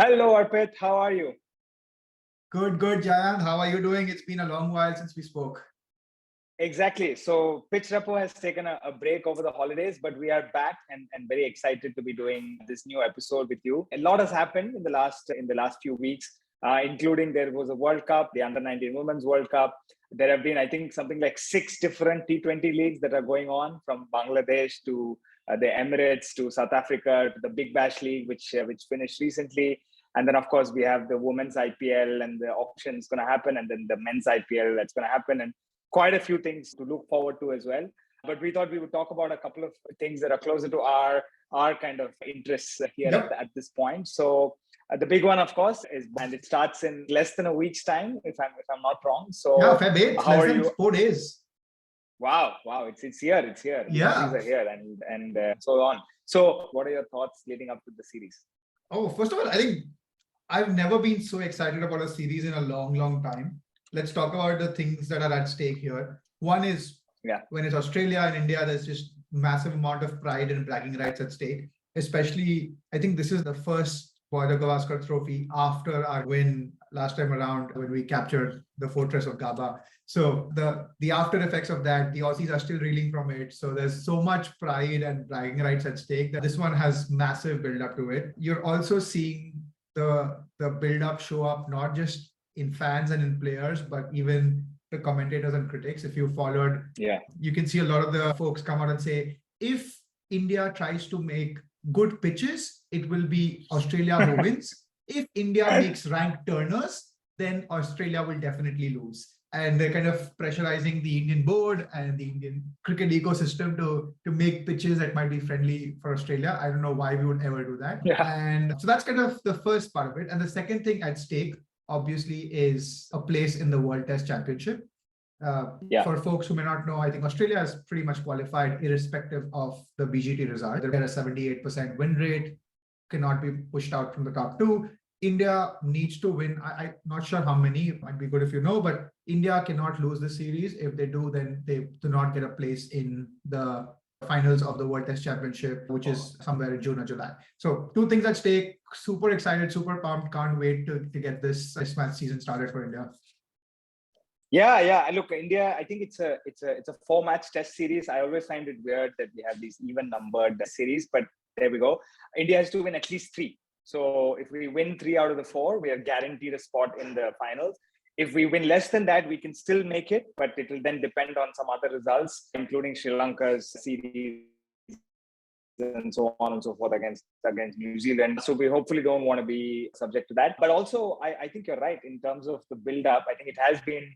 Hello, Arpit. How are you? Good, Jayant. How are you doing? It's been a long while since we spoke. Exactly. So, Pitch Rapport has taken a break over the holidays, but we are back and very excited to be doing this new episode with you. A lot has happened in the last few weeks, including there was a World Cup, the Under 19 Women's World Cup. There have been, I think, something like 6 different T20 leagues that are going on, from Bangladesh to the Emirates to South Africa to the Big Bash League, which finished recently. And then, of course, we have the women's IPL and the auction is going to happen, and then the men's IPL that's going to happen, and quite a few things to look forward to as well. But we thought we would talk about a couple of things that are closer to our kind of interests here Yep. at this point. So the big one, of course, is, and it starts in less than a week's time, if I'm not wrong. So Yeah, fair bit. how Less are than you? 4 days. Wow, it's here, it's here. The Yeah. series are here, and so on. So, what are your thoughts leading up to the series? Oh, first of all, I think I've never been so excited about a series in a long time. Let's talk about the things that are at stake here. One is when it's Australia and India, there's just massive amount of pride and bragging rights at stake. Especially, I think this is the first Border Gavaskar Trophy after our win last time around when we captured the fortress of Gaba. So the after effects of that, the Aussies are still reeling from it. So there's so much pride and bragging rights at stake that this one has massive build up to it. You're also seeing the build up show up not just in fans and in players, but even the commentators and critics. If you followed, you can see a lot of the folks come out and say, if India tries to make good pitches, it will be Australia who wins. If India makes ranked turners, then Australia will definitely lose. And they're kind of pressurizing the Indian board and the Indian cricket ecosystem to make pitches that might be friendly for Australia. I don't know why we would ever do that. And so that's kind of the first part of it. And the second thing at stake, obviously, is a place in the World Test Championship. For folks who may not know, I think Australia is pretty much qualified irrespective of the BGT result. They're at a 78% win rate, cannot be pushed out from the top two. India needs to win. I'm not sure how many, it might be good if you know, but India cannot lose the series. If they do, then they do not get a place in the finals of the World Test Championship, which is somewhere in June or July. So two things at stake, super excited, super pumped, can't wait to get this match season started for India. Yeah. Look, India, I think it's a 4-match test series. I always find it weird that we have these even numbered series, but there we go. India has to win at least 3. So if we win 3 out of the 4, we are guaranteed a spot in the finals. If we win less than that, we can still make it, but it will then depend on some other results, including Sri Lanka's series and so on and so forth against New Zealand. So we hopefully don't want to be subject to that. But also, I think you're right in terms of the build-up. I think it has been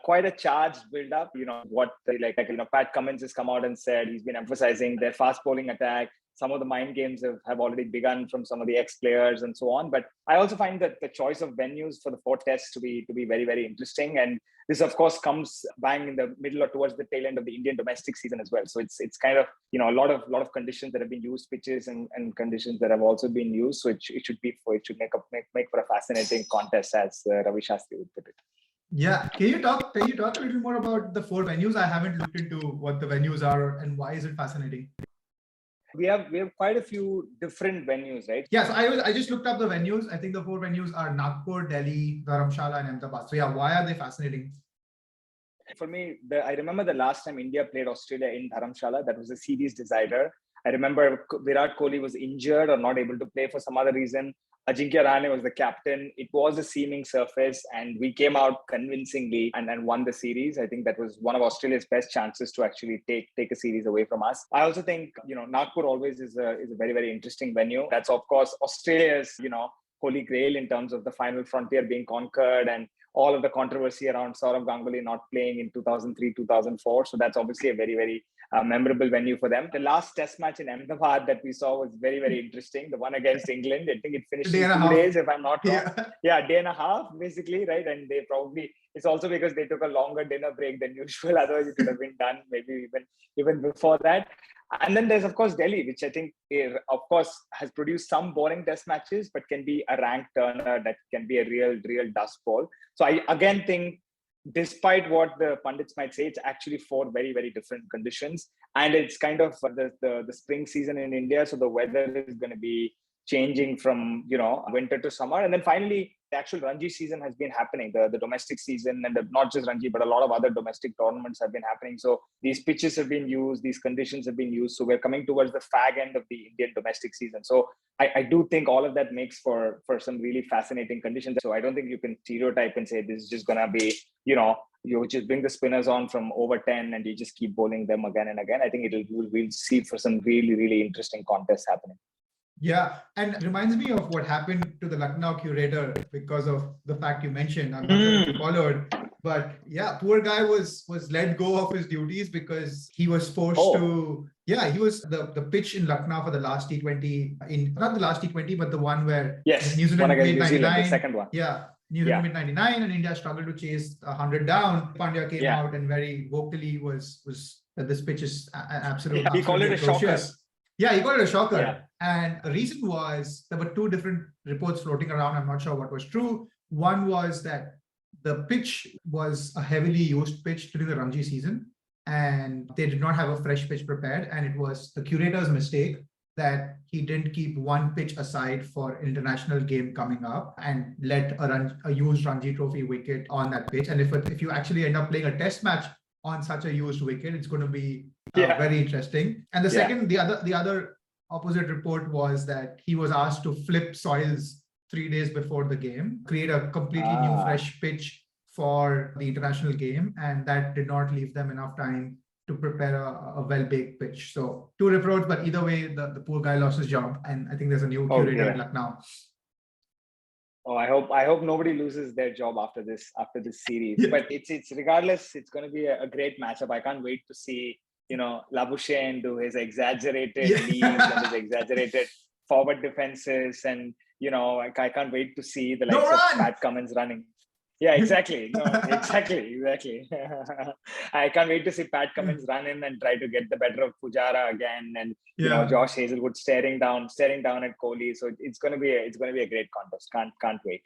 quite a charged build-up. Pat Cummins has come out and said he's been emphasizing their fast bowling attack. Some of the mind games have already begun from some of the ex-players and so on. But I also find that the choice of venues for the 4 tests to be very, very interesting. And this, of course, comes bang in the middle or towards the tail end of the Indian domestic season as well. So it's kind of, a lot of conditions that have been used, pitches and conditions that have also been used. So it should make for a fascinating contest, as Ravi Shastri would put it. Yeah, can you talk a little more about the 4 venues? I haven't looked into what the venues are and why is it fascinating. We have quite a few different venues, right? Yes, I just looked up the venues. I think the 4 venues are Nagpur, Delhi, Dharamshala, and Ahmedabad. So why are they fascinating? For me, I remember the last time India played Australia in Dharamshala. That was a series decider. I remember Virat Kohli was injured or not able to play for some other reason. Ajinkya Rahane was the captain. It was a seaming surface, and we came out convincingly and won the series. I think that was one of Australia's best chances to actually take a series away from us. I also think, Nagpur always is a very, very interesting venue. That's, of course, Australia's, holy grail in terms of the final frontier being conquered and all of the controversy around Saurav Ganguly not playing in 2003, 2004. So that's obviously a very, very memorable venue for them. The last test match in Ahmedabad that we saw was very, very interesting. The one against England, I think it finished in 2 days, if I'm not wrong. Yeah, day and a half, basically, right? And it's also because they took a longer dinner break than usual. Otherwise, it would have been done maybe even before that. And then there's, of course, Delhi, which I think, of course, has produced some boring test matches, but can be a ranked turner that can be a real dust bowl. So I, again, think, despite what the pundits might say, it's actually 4 very, very different conditions. And it's kind of the spring season in India. So the weather is going to be changing from, winter to summer. And then finally, the actual Ranji season has been happening, the domestic season, and not just Ranji, but a lot of other domestic tournaments have been happening. So these pitches have been used, these conditions have been used. So we're coming towards the fag end of the Indian domestic season. So I do think all of that makes for some really fascinating conditions. So I don't think you can stereotype and say this is just going to be, you just bring the spinners on from over 10 and you just keep bowling them again and again. I think we'll see for some really, really interesting contests happening. Yeah, and it reminds me of what happened to the Lucknow curator because of the fact you mentioned. I'm not sure if you followed, but yeah, poor guy was let go of his duties because he was forced to. Yeah, he was the pitch in Lucknow for the last T20 not the last T20, but the one where New Zealand made 99. The second one. Yeah. New Zealand made 99 and India struggled to chase 100 down. Pandya came out and very vocally was that this pitch is an absolute. He called it a shocker. Yeah, he called it a shocker. Yeah. And the reason was there were two different reports floating around. I'm not sure what was true. One was that the pitch was a heavily used pitch during the Ranji season, and they did not have a fresh pitch prepared. And it was the curator's mistake that he didn't keep one pitch aside for international game coming up and let a used Ranji Trophy wicket on that pitch. And if you actually end up playing a test match on such a used wicket, it's going to be very interesting. And the other opposite report was that he was asked to flip soils 3 days before the game, create a completely new fresh pitch for the international game, and that did not leave them enough time to prepare a well-baked pitch. So two reports, but either way, the poor guy lost his job, and I think there's a new curator in Lucknow. Oh, I hope nobody loses their job after this series. Yeah. But it's regardless, it's going to be a great matchup. I can't wait to see Labuschagne do his exaggerated leads and his exaggerated forward defenses, and I can't wait to see the likes of Pat Cummins running. Yeah, exactly. No, exactly. I can't wait to see Pat Cummins run in and try to get the better of Pujara again, and Josh Hazelwood staring down at Kohli. So it's going to be a great contest. Can't wait.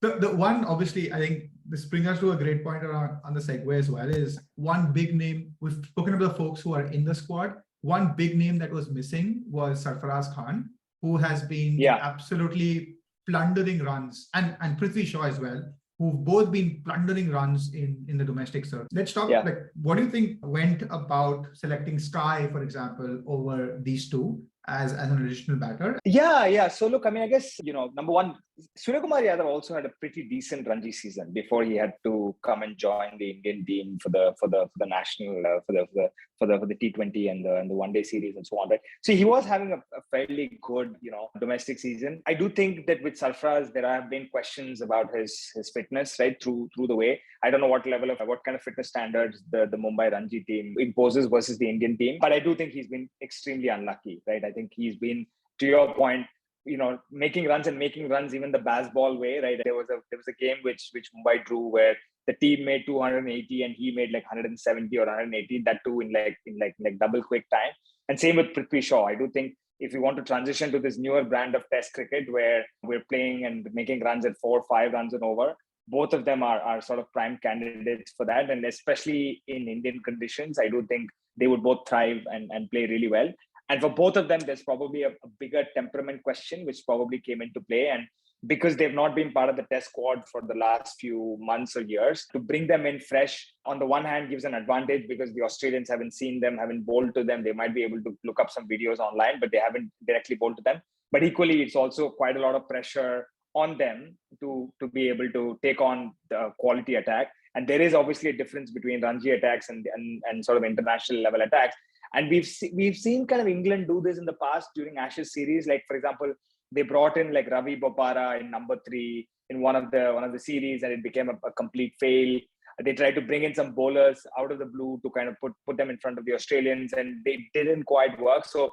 The one, obviously, I think this brings us to a great point on the segue as well, is one big name. We've spoken about the folks who are in the squad. One big name that was missing was Sarfaraz Khan, who has been absolutely plundering runs, and Prithvi Shaw as well, who've both been plundering runs in the domestic circuit. Let's talk, what do you think went about selecting Sky, for example, over these two as an additional batter? Yeah. So look, I guess, number one, Suryakumar Yadav also had a pretty decent Ranji season before he had to come and join the Indian team for the national for the T20 and the one day series and so on, right? So he was having a fairly good domestic season. I do think that with Sarfaraz there have been questions about his fitness right through the way. I don't know what kind of fitness standards the Mumbai Ranji team imposes versus the Indian team, but I do think he's been extremely unlucky, right? I think he's been, to your point, making runs even the baseball way, right? There was a game which Mumbai drew where the team made 280 and he made like 170 or 180, that too in double quick time. And same with Prithvi Shaw. I do think if you want to transition to this newer brand of test cricket where we're playing and making runs at 4 or 5 runs and over, both of them are sort of prime candidates for that. And especially in Indian conditions, I do think they would both thrive and play really well. And for both of them, there's probably a bigger temperament question, which probably came into play. And because they've not been part of the test squad for the last few months or years, to bring them in fresh, on the one hand, gives an advantage because the Australians haven't seen them, haven't bowled to them. They might be able to look up some videos online, but they haven't directly bowled to them. But equally, it's also quite a lot of pressure on them to be able to take on the quality attack. And there is obviously a difference between Ranji attacks and sort of international level attacks. And we've seen kind of England do this in the past during Ashes series. Like, for example, they brought in like Ravi Bopara in number 3 in one of the series, and it became a complete fail. They tried to bring in some bowlers out of the blue to kind of put them in front of the Australians, and they didn't quite work. So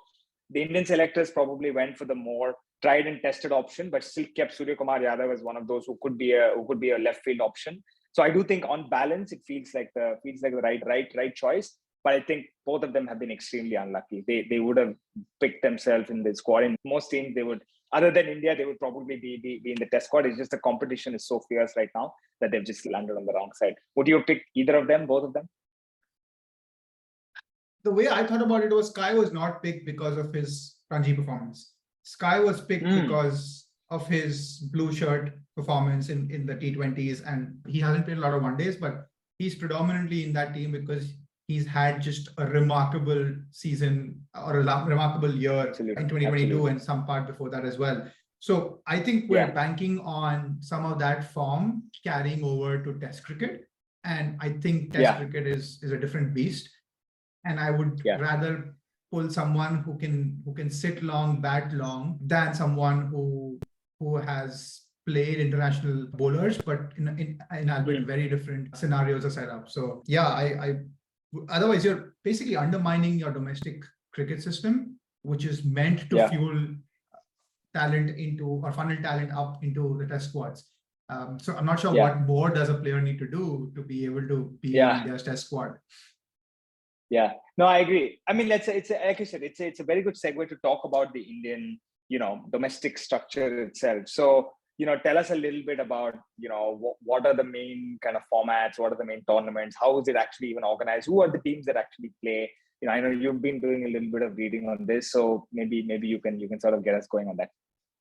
the Indian selectors probably went for the more tried and tested option, but still kept Suryakumar Yadav as one of those who could be a left field option. So I do think on balance, it feels like the right choice. But I think both of them have been extremely unlucky. They would have picked themselves in the squad. In most teams, they would, other than India, they would probably be in the test squad. It's just the competition is so fierce right now that they've just landed on the wrong side. Would you pick either of them, both of them? The way I thought about it was Sky was not picked because of his Ranji performance. Sky was picked because of his blue shirt performance in the T20s, and he hasn't played a lot of one days, but he's predominantly in that team because he's had just a remarkable season or a remarkable year in 2022 and some part before that as well. So I think we're banking on some of that form carrying over to Test cricket, and I think Test cricket is a different beast, and I would rather pull someone who can sit long, bat long, than someone who has played international bowlers, but in albeit very different scenarios are set up. So I otherwise you're basically undermining your domestic cricket system, which is meant to fuel talent into or funnel talent up into the Test squads. So I'm not sure what more does a player need to do to be able to be in India's Test squad. Yeah, no, I agree. I mean, it's like I said, it's a very good segue to talk about the Indian, domestic structure itself. So, tell us a little bit about, what are the main kind of formats, what are the main tournaments, how is it actually even organized, who are the teams that actually play? I know you've been doing a little bit of reading on this, so maybe you can sort of get us going on that.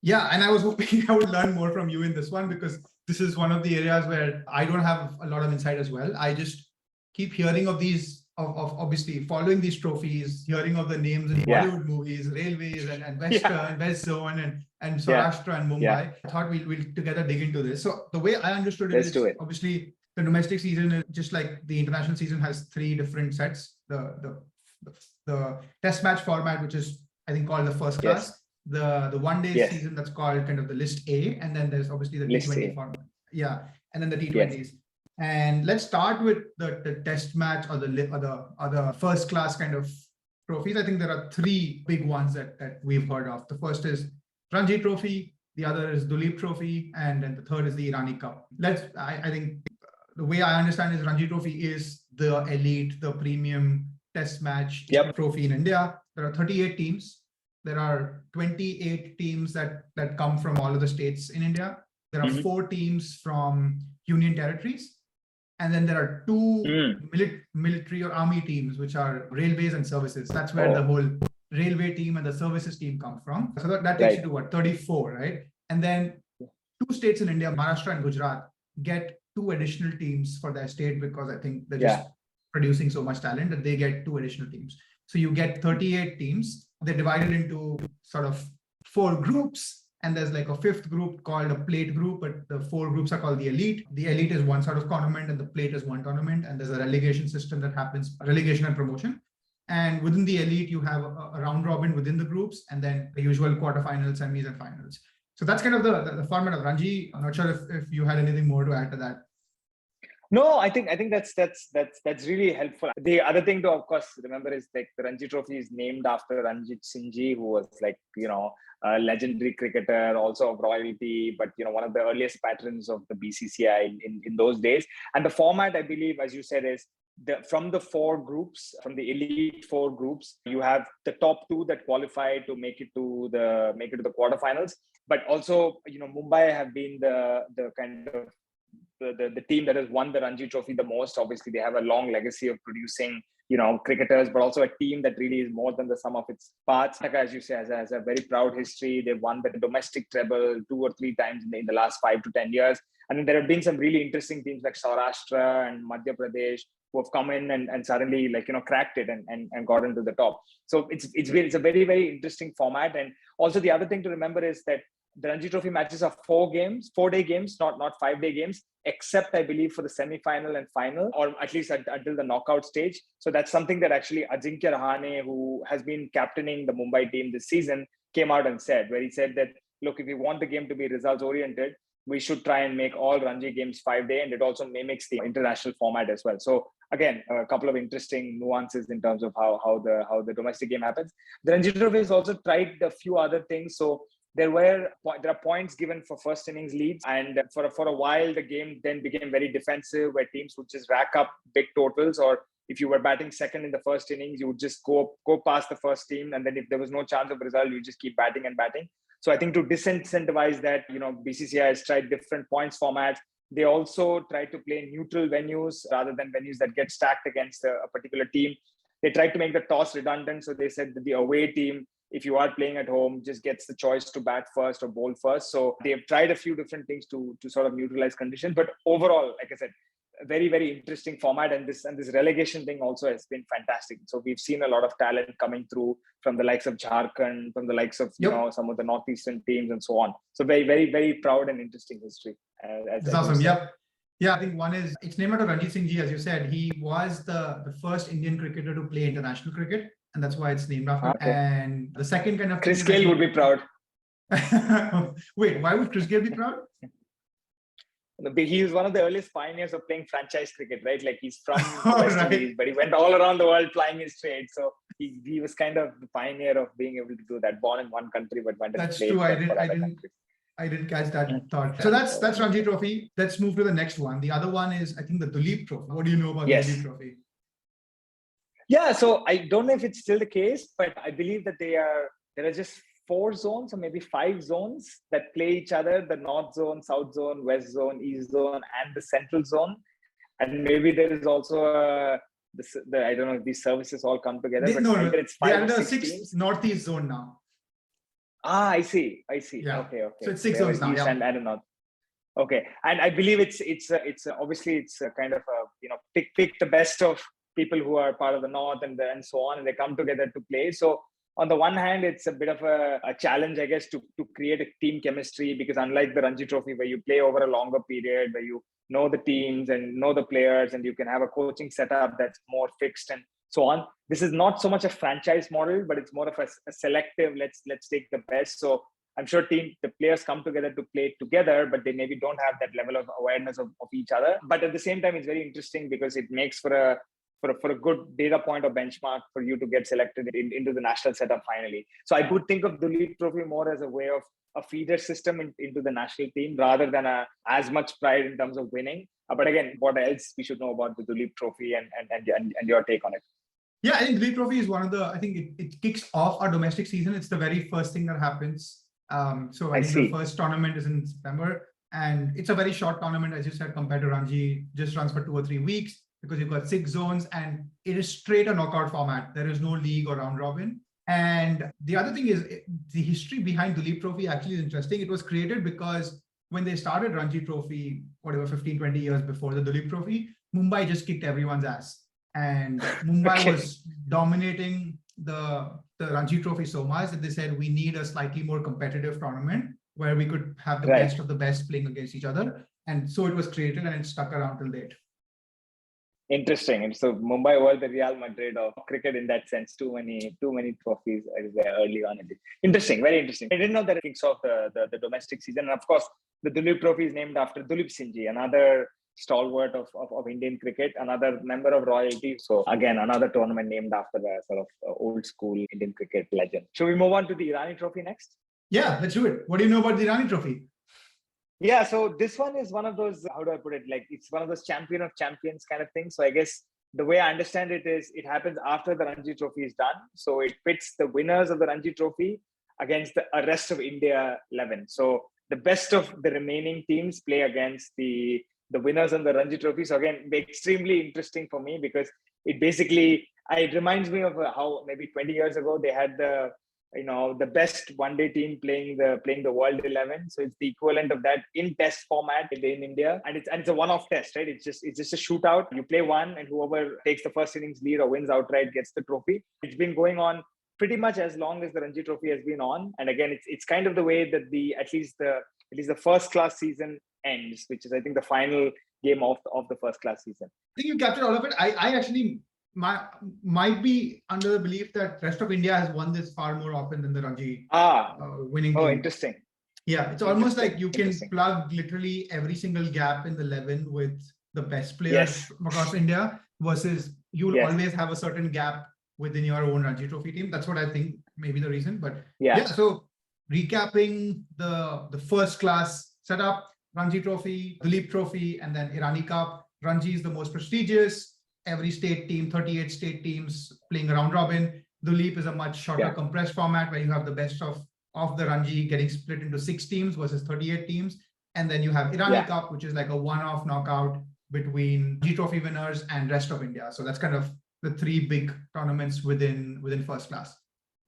Yeah, and I was hoping I would learn more from you in this one, because this is one of the areas where I don't have a lot of insight as well. I just keep hearing of these, of obviously following these trophies, hearing of the names in Bollywood movies, Railways and West Zone and Saurashtra and Mumbai. I thought we'll together dig into this. So the way I understood it is obviously the domestic season is just like the international season has three different sets. The test match format, which is I think called the first class, the one day season that's called kind of the list A, and then there's obviously the T20 format. Yeah, and then the T20s. And let's start with the test match or the first class kind of trophies. I think there are three big ones that we've heard of. The first is Ranji Trophy, the other is Duleep Trophy, and then the third is the Irani Cup. I think the way I understand is Ranji Trophy is the elite, the premium test match trophy in India. There are 38 teams. There are 28 teams that come from all of the states in India. There are 4 teams from union territories. And then there are 2 military or army teams, which are railways and services. That's where the whole railway team and the services team come from. So that takes you to what, 34, right? And then 2 states in India, Maharashtra and Gujarat, get 2 additional teams for their state because I think they're just producing so much talent that they get 2 additional teams. So you get 38 teams. They're divided into sort of 4 groups. And there's like a 5th group called a plate group, but the 4 groups are called the elite. The elite is one sort of tournament and the plate is one tournament. And there's a relegation system that happens, relegation and promotion. And within the elite, you have a round robin within the groups and then the usual quarterfinals, semis and finals. So that's kind of the format of Ranji. I'm not sure if you had anything more to add to that. No, I think that's really helpful. The other thing to, of course, remember is like the Ranji Trophy is named after Ranjit Singh Ji, who was like, a legendary cricketer, also of royalty, but one of the earliest patrons of the BCCI in those days. And the format, I believe, as you said, is from the 4 groups, from the elite 4 groups, you have the top 2 that qualify to make it to the quarterfinals. But also, Mumbai have been the kind of the team that has won the Ranji Trophy the most. Obviously, they have a long legacy of producing, cricketers, but also a team that really is more than the sum of its parts. Like, as you say, has a very proud history. They've won the domestic treble 2 or 3 times in the last 5 to 10 years. And then there have been some really interesting teams like Saurashtra and Madhya Pradesh who have come in and suddenly cracked it and got into the top. So it's a very, very interesting format. And also the other thing to remember is that the Ranji Trophy matches are 4-day games, not 5-day games, except I believe for the semi-final and final, or at least until the knockout stage. So that's something that actually Ajinkya Rahane, who has been captaining the Mumbai team this season, came out and said, where he said that, look, if we want the game to be results oriented, we should try and make all Ranji games 5-day, and it also mimics the international format as well. So again, a couple of interesting nuances in terms of how the domestic game happens. The Ranji Trophy has also tried a few other things. So there are points given for first innings leads, and for a while the game then became very defensive, where teams would just rack up big totals, or if you were batting second in the first innings, you would just go past the first team, and then if there was no chance of result, you just keep batting and batting. So I think to disincentivize that, BCCI has tried different points formats. They also try to play neutral venues rather than venues that get stacked against a particular team. They tried to make the toss redundant, so they said that the away team if you are playing at home, just gets the choice to bat first or bowl first. So they've tried a few different things to sort of neutralize conditions. But overall, like I said, a very, very interesting format. And this relegation thing also has been fantastic. So we've seen a lot of talent coming through from the likes of Jharkhand, from the likes of, you know, some of the Northeastern teams and so on. So very, very, very proud and interesting history. That's awesome. Yep. Yeah, I think one is, it's named after Ranji Singh ji, as you said. He was the first Indian cricketer to play international cricket, and that's why it's named after. Okay. And the second kind of Chris Gayle would be proud. Wait, why would Chris Gayle be proud? He was one of the earliest pioneers of playing franchise cricket, right? Like he's from West Indies, but he went all around the world playing his trade. So he was kind of the pioneer of being able to do that. Born in one country, but went and played. That's true. I didn't catch that thought. So that's Ranji Trophy. Let's move to the next one. The other one is, I think, the Duleep Trophy. What do you know about the Duleep Trophy? Yeah, so I don't know if it's still the case, but I believe that there are just 4 zones or maybe 5 zones that play each other: the North Zone, South Zone, West Zone, East Zone, and the Central Zone. And maybe there is also I don't know if these services all come together. It's 5 they are or the 6 6th teams. Northeast Zone now. I see. Yeah. Okay. So it's 6 zones now. East and North. Okay, and I believe it's obviously it's a kind of pick the best of people who are part of the North and so on, and they come together to play. So on the one hand, it's a bit of a challenge, I guess, to create a team chemistry, because unlike the Ranji Trophy, where you play over a longer period, where you know the teams and know the players, and you can have a coaching setup that's more fixed and so on. This is not so much a franchise model, but it's more of a selective. Let's take the best. So I'm sure the players come together to play together, but they maybe don't have that level of awareness of each other. But at the same time, it's very interesting because it makes for a good data point or benchmark for you to get selected into the national setup finally. So I would think of the Duleep Trophy more as a way of a feeder system into the national team rather than as much pride in terms of winning. But again, what else we should know about the Duleep Trophy and your take on it? Yeah, I think Duleep Trophy is I think it kicks off our domestic season. It's the very first thing that happens. So I think the first tournament is in September, and it's a very short tournament, as you said, compared to Ranji. Just runs for 2 or 3 weeks because you've got 6 zones, and it is straight a knockout format. There is no league or round robin. And the other thing is, the history behind Duleep Trophy actually is interesting. It was created because when they started Ranji Trophy, 15, 20 years before the Duleep Trophy, Mumbai just kicked everyone's ass. And Mumbai was dominating the Ranji Trophy so much that they said, we need a slightly more competitive tournament where we could have the best of the best playing against each other. And so it was created, and it stuck around till date. Interesting. And so Mumbai was the Real Madrid of cricket in that sense. Too many trophies there early on. Interesting, very interesting. I didn't know that it kicks off the domestic season. And of course, the Duleep Trophy is named after Duleep Singh ji, another stalwart of Indian cricket, another member of royalty. So again, another tournament named after the sort of old school Indian cricket legend. Should we move on to the Irani Trophy next? Yeah, let's do it. What do you know about the Irani Trophy? Yeah, so this one is one of those, how do I put it? Like, it's one of those champion of champions kind of things. So I guess the way I understand it is it happens after the Ranji Trophy is done. So it pits the winners of the Ranji Trophy against the rest of India 11. So the best of the remaining teams play against the winners of the Ranji Trophy. So again, extremely interesting for me because it reminds me of how maybe 20 years ago they had the best one-day team playing the World 11. So it's the equivalent of that in test format in India, and it's a one-off test, right? It's just a shootout. You play one, and whoever takes the first innings lead or wins outright gets the trophy. It's been going on pretty much as long as the Ranji Trophy has been on, and again, it's kind of the way that at least the first class season ends, which is I think the final game of the first class season. I think you captured all of it. I actually might be under the belief that rest of India has won this far more often than the Ranji winning team. Oh, interesting. Yeah, it's almost like you can plug literally every single gap in the 11 with the best players across India versus you will always have a certain gap within your own Ranji Trophy team. That's what I think may be the reason. But so recapping the first class setup, Ranji Trophy, Duleep Trophy, and then Irani Cup. Ranji is the most prestigious. Every state team, 38 state teams playing a round robin. Duleep is a much shorter compressed format where you have the best of the Ranji getting split into 6 teams versus 38 teams. And then you have Irani Cup, which is like a one-off knockout between Ranji Trophy winners and rest of India. So that's kind of the 3 big tournaments within first class.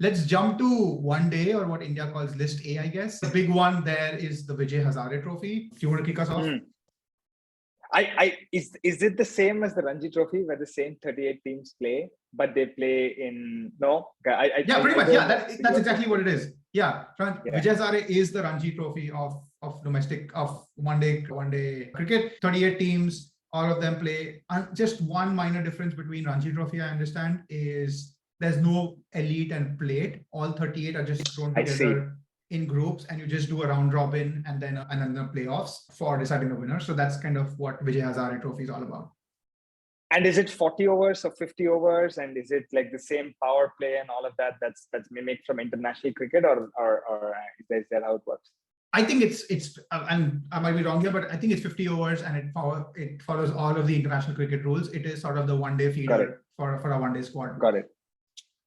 Let's jump to one day, or what India calls List A, I guess. The big one there is the Vijay Hazare Trophy. If you want to kick us off. Is it the same as the Ranji Trophy where the same 38 teams play, but they play in Pretty much. Yeah, that's exactly what it is. Yeah, Vijay Hazare is the Ranji Trophy of domestic one day cricket. 38 teams, all of them play. Just one minor difference between Ranji Trophy, I understand, is there's no elite and plate. All 38 are just thrown together in groups, and you just do a round robin and then another playoffs for deciding the winner. So that's kind of what Vijay Hazare Trophy is all about. And is it 40 overs or 50 overs? And is it like the same power play and all of that? That's mimicked from international cricket, or is that how it works? I think it's and I might be wrong here, but I think it's 50 overs and it follows all of the international cricket rules. It is sort of the one day feeder for a one day squad. Got it.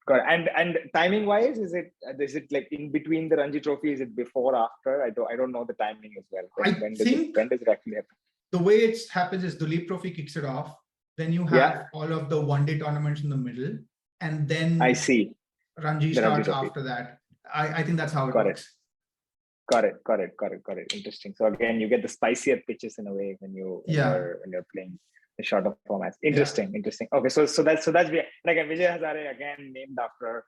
And timing wise, is it like in between the Ranji Trophy? Is it before, after? I don't know the timing as well. When does it actually happen? The way it happens is Duleep Trophy kicks it off. Then you have all of the one day tournaments in the middle, and then Ranji starts after that. I think that's how it works. Got it. Interesting. So again, you get the spicier pitches in a way when you're playing the shorter formats. Interesting. Okay, so that's like Vijay Hazare, again named after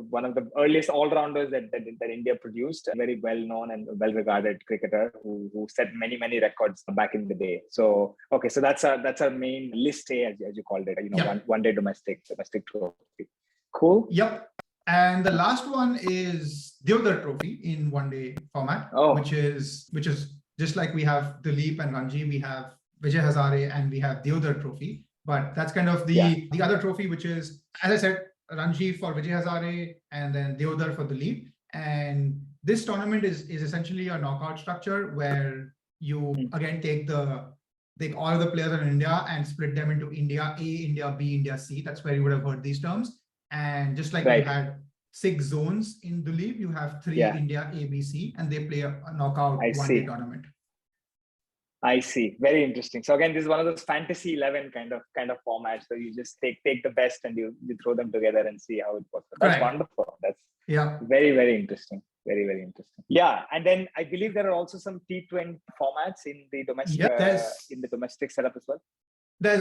one of the earliest all-rounders that India produced, a very well-known and well-regarded cricketer who set many records back in the day. So okay, so that's our main list A, as you called it. One day domestic trophy. Cool. Yep. And the last one is Deodhar Trophy in one day format, which is just like we have Duleep and Ranji, we have Vijay Hazare and we have Deodhar Trophy. But that's kind of the other trophy, which is, as I said, Ranji for Vijay Hazare and then Deodhar for Duleep. And this tournament is essentially a knockout structure where you again take all of the players in India and split them into India A, India B, India C. That's where you would have heard these terms. And just like you had 6 zones in Duleep, you have 3 India A, B, C, and they play a knockout one-day tournament. I see. Very interesting. So again, this is one of those fantasy 11 kind of formats. So you just take the best and you throw them together and see how it works. That's wonderful. That's very interesting. Very interesting. Yeah, and then I believe there are also some T20 formats in the domestic setup as well. There's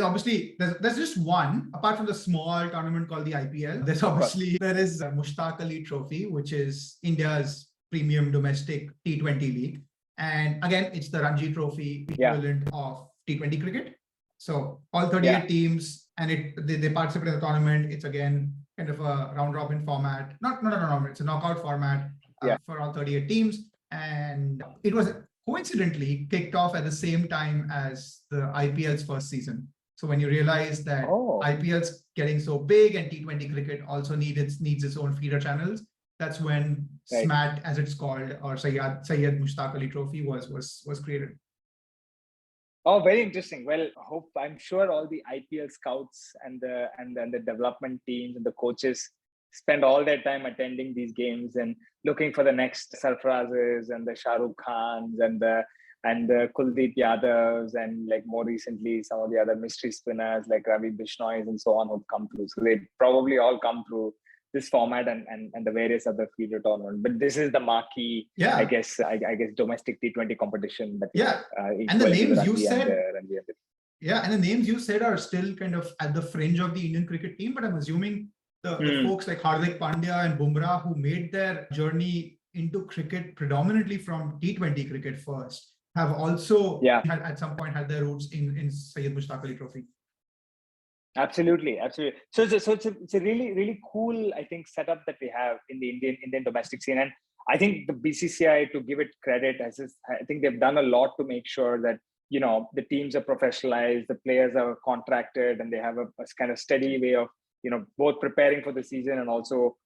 just one, apart from the small tournament called the IPL. There is a Mushtaq Ali Trophy, which is India's premium domestic T20 league. And again, it's the Ranji Trophy equivalent of T20 cricket. So all 38 teams, and they participate in the tournament. It's again kind of a round robin format. Not a round, it's a knockout format for all 38 teams. And it was coincidentally kicked off at the same time as the IPL's first season. So when you realize that IPL's getting so big and T20 cricket also needs its own feeder channels, that's when SMAT, as it's called, or Syed Mushtaq Ali Trophy was created. Oh, very interesting. Well, I'm sure all the IPL scouts and the development teams and the coaches spend all their time attending these games and looking for the next Sarfarazes and the Shah Rukh Khans and the Kuldeep Yadavs, and like more recently some of the other mystery spinners like Ravi Bishnoi and so on who've come through. So they probably all come through this format and the various other feeder tournaments. But this is the marquee, I guess domestic T20 competition. But and the names you said, and the names you said are still kind of at the fringe of the Indian cricket team. But I'm assuming the folks like Hardik Pandya and Bumrah, who made their journey into cricket predominantly from T20 cricket first, have also at some point had their roots in Syed Mushtaq Ali Trophy. Absolutely. So it's a really cool, I think, setup that we have in the Indian domestic scene. And I think the BCCI, to give it credit, I think they've done a lot to make sure that the teams are professionalized, the players are contracted, and they have a kind of steady way of both preparing for the season and also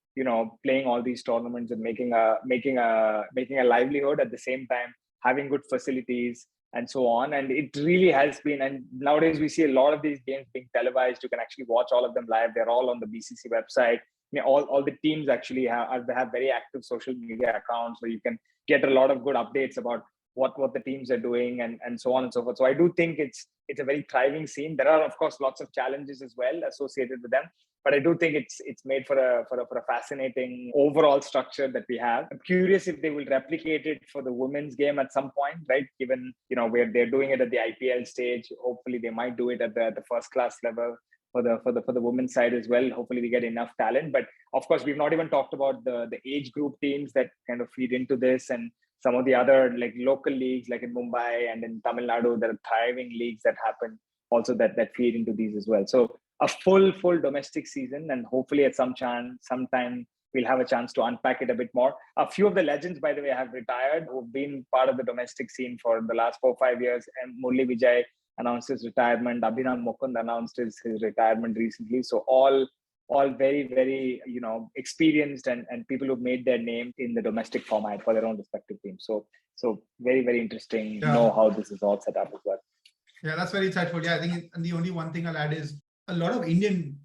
playing all these tournaments and making a livelihood at the same time, having good facilities and so on. And it really has been, and nowadays we see a lot of these games being televised. You can actually watch all of them live. They're all on the BCC website. All the teams actually have very active social media accounts, so you can get a lot of good updates about what the teams are doing and so on and so forth. So I do think it's a very thriving scene. There are, of course, lots of challenges as well associated with them. But I do think it's made for a fascinating overall structure that we have. I'm curious if they will replicate it for the women's game at some point, right? Given, where they're doing it at the IPL stage, hopefully they might do it at the first class level for the women's side as well. Hopefully we get enough talent. But of course, we've not even talked about the age group teams that kind of feed into this, and some of the other like local leagues, like in Mumbai and in Tamil Nadu, there are thriving leagues that happen also that feed into these as well. So a full domestic season, and hopefully at sometime we'll have a chance to unpack it a bit more. A few of the legends, by the way, have retired, who've been part of the domestic scene for the last 4 or 5 years. And Murli Vijay announced his retirement. Abhinav Mukund announced his retirement recently. So all very, very, experienced and people who've made their name in the domestic format for their own respective teams. So very, very interesting to know how this is all set up as well. Yeah, that's very insightful. Yeah, I think the only one thing I'll add is a lot of Indian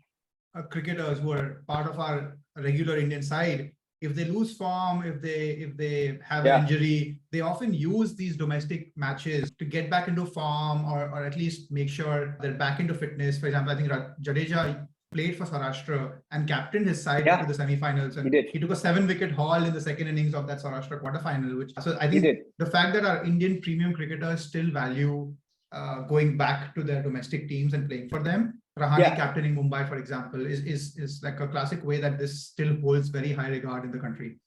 cricketers who are part of our regular Indian side, if they lose form, if they have an injury, they often use these domestic matches to get back into form or at least make sure they're back into fitness. For example, I think Jadeja played for Saurashtra and captained his side to the semi-finals. And he took a 7-wicket haul in the second innings of that Saurashtra quarterfinal. So I think the fact that our Indian premium cricketers still value going back to their domestic teams and playing for them. Rahane captaining Mumbai, for example, is like a classic way that this still holds very high regard in the country.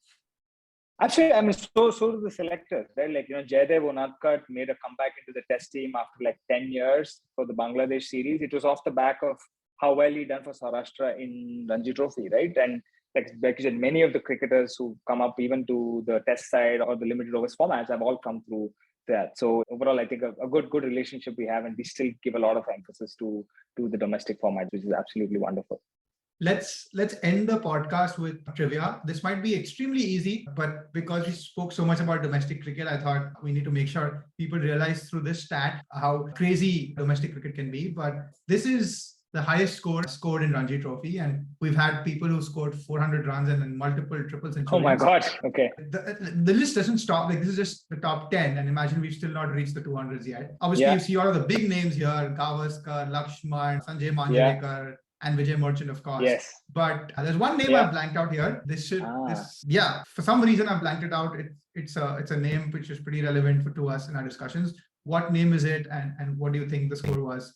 Actually, I mean, so do the selectors, right? Like, Jaydev Unadkat made a comeback into the test team after like 10 years for the Bangladesh series. It was off the back of how well he done for Saurashtra in Ranji Trophy, right? And like you said, many of the cricketers who come up even to the test side or the limited overs formats have all come through that. So overall, I think a good relationship we have, and we still give a lot of emphasis to the domestic format, which is absolutely wonderful. Let's end the podcast with trivia. This might be extremely easy, but because we spoke so much about domestic cricket, I thought we need to make sure people realize through this stat how crazy domestic cricket can be. But this is the highest score scored in Ranji Trophy, and we've had people who scored 400 runs and then multiple triple centuries. Oh my God! Okay. The list doesn't stop. Like, this is just the top 10, and imagine we've still not reached the 200s yet. Obviously, you see all of the big names here: Gavaskar, Lakshman, Sanjay Manjrekar, and Vijay Merchant, of course. Yes. But there's one name I've blanked out here. For some reason I've blanked it out. It's a name which is pretty relevant to us in our discussions. What name is it, and what do you think the score was?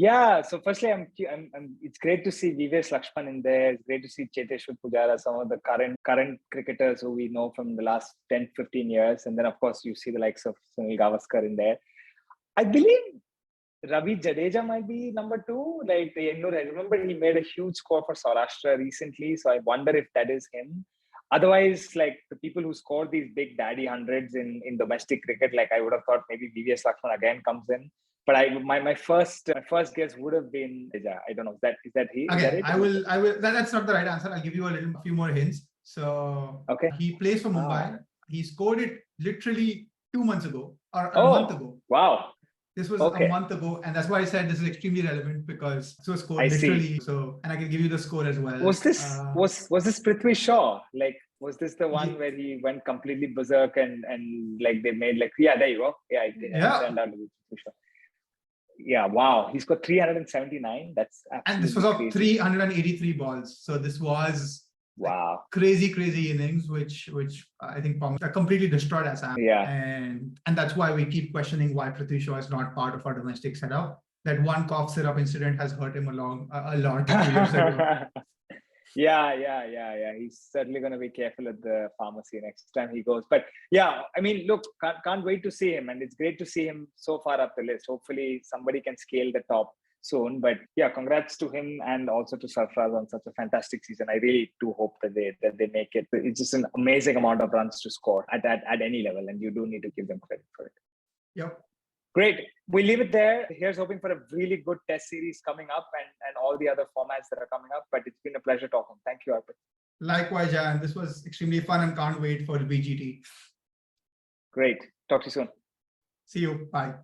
Yeah, so firstly, it's great to see Vivesh Lakshman in there. It's great to see Cheteshwar Pujara, some of the current cricketers who we know from the last 10, 15 years. And then, of course, you see the likes of Sunil Gavaskar in there. I believe Ravi Jadeja might be number 2. Like, I remember he made a huge score for Saurashtra recently. So I wonder if that is him. Otherwise, like the people who scored these big daddy hundreds in domestic cricket, like I would have thought maybe Vivesh Lakshman again comes in. But my first guess would have been I don't know. Is that he? Okay, I will. That's not the right answer. I'll give you a few more hints. So he plays for Mumbai. He scored it literally 2 months ago or a month ago. Wow. This was a month ago, and that's why I said this is extremely relevant because it was scored literally. So, and I can give you the score as well. Was this was this Prithvi Shaw? Like, was this the one where he went completely berserk and like they made like there you go. Yeah, wow. He's got 379. That's and this was of 383 balls. So this was crazy innings, which I think completely destroyed Assam. Yeah. And that's why we keep questioning why Prithvi Shaw is not part of our domestic setup. That one cough syrup incident has hurt him a lot 2 years ago. Yeah. He's certainly going to be careful at the pharmacy next time he goes. But yeah, I mean, look, can't wait to see him. And it's great to see him so far up the list. Hopefully somebody can scale the top soon. But yeah, congrats to him and also to Sarfraz on such a fantastic season. I really do hope that they make it. It's just an amazing amount of runs to score at any level. And you do need to give them credit for it. Yep. Great. We'll leave it there. Here's hoping for a really good test series coming up and all the other formats that are coming up. But it's been a pleasure talking. Thank you, Arpit. Likewise, Jayant. This was extremely fun and can't wait for the BGT. Great. Talk to you soon. See you. Bye.